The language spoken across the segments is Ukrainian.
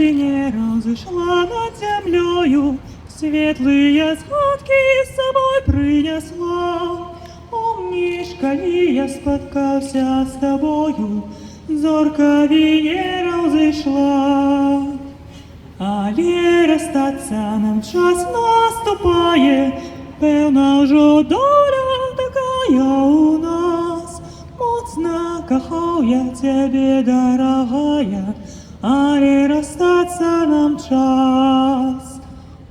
Венера взошла над землею, светлые сходки с собой принесла. Умнишка ли я споткався з тобою, зорка Венера взошла. Але розстаться нам час наступає, певна вже доля такая у нас. Моцно кохал я тебе, дорогая, але расстаться нам час.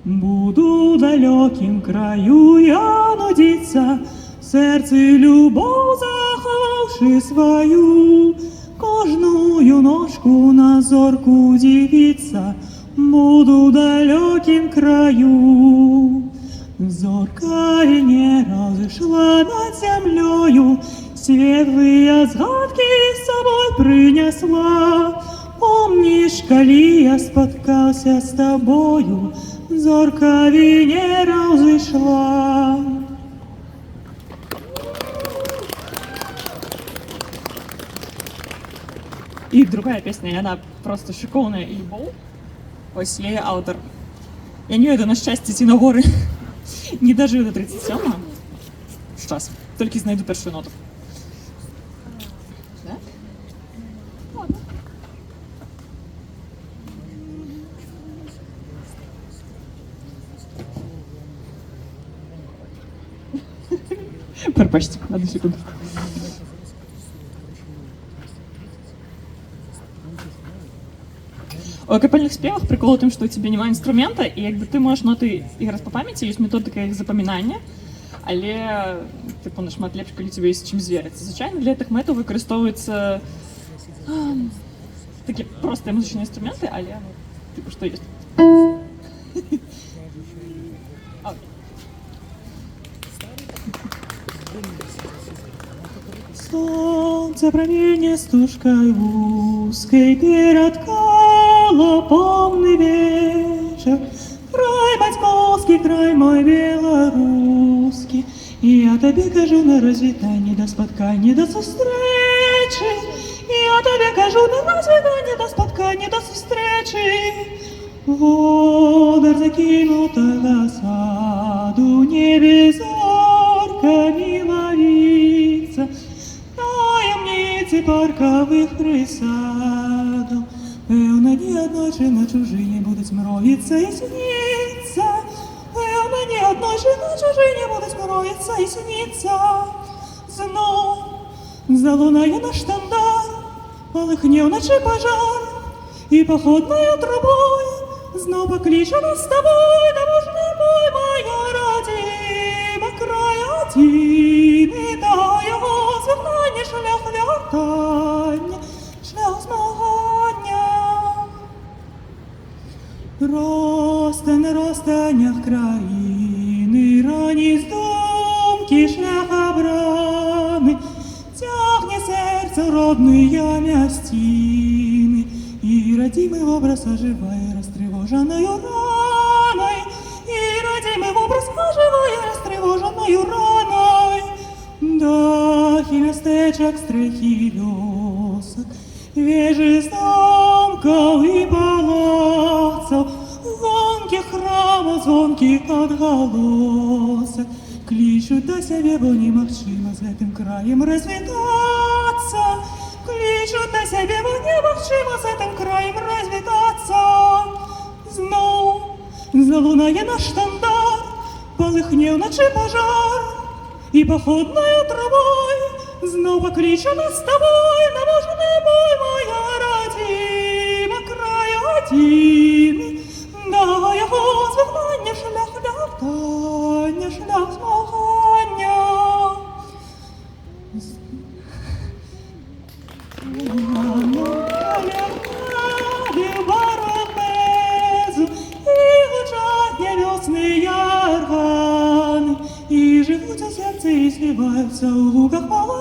Буду в далеким краю я нудиться, в сердце любовь заховавши свою. Кожную ножку на зорку дивиться, буду в далеким краю. Зорка Венера взошла над землею, светлые згадки с собой принесла. Помнишь, коли я споткался с тобою, зорка Венера взошла. И другая песня, она просто шикарная и любовь. Ось я її автор. Я не веду, на щастя, ці на гори не дожив до 37-го. Щас, тільки знайду першу ноту. Да? Ладно. Пробачте, одну секунду. У акапельных спевах прикол в том, что у тебя немає інструмента, і якби ти можеш ноти іграти по пам'яті, є методика їх запам'ятання, але типу нашмат лепш, коли тебе є з чим звіритися. Звичайно, для таких методів використовуються такі прості музичні інструменти, але ну, типу, що є. Солнце промение стужкой в узкой перед колопомный вечер. Край московский, край мой белорусский, и я тебе кажу на развитание до споткання, до зустрічі. І я тебе кажу на развитание до споткання, до зустрічі. Водар закинутого саду, небе зорками ловится. Таємниці паркових присадов. Певно, ні одной же на чужині будуть мровиться і сниться. Певно, ні одной же на чужині будуть мровиться і сниться. Знов залунає наш штандар, полыхне вночі пожар, і походною трубою знов покличе нас з тобою, да можна бой, моя родима, край один, да його звикнання, шлях вертання, шлях змагання. Розтанях країни, рані з думки, шлях обрани, тягне серце родные мястины, и родимый образ оживая растревоженною раной, и родимый образ оживая растревоженною раной. Дахи местечок, стрихи вёсок, вежи замков и палацов, гонки храмов, звонких отголосок, кличуть до себе, бо немагчыма з гэтым краем развітацца. Кличуть до себе, бо немагчыма з гэтым краем развітацца. Зноў залунае наш штандар, полыхне ўначы пажар, і походною трубой зноў пакліча нас з тобой на мужны бой, моя радзіма, край адзіны. Да яго звяртання шлях вяртання, шлях змагання. И живут у сердца и сливаются в лугах молодых.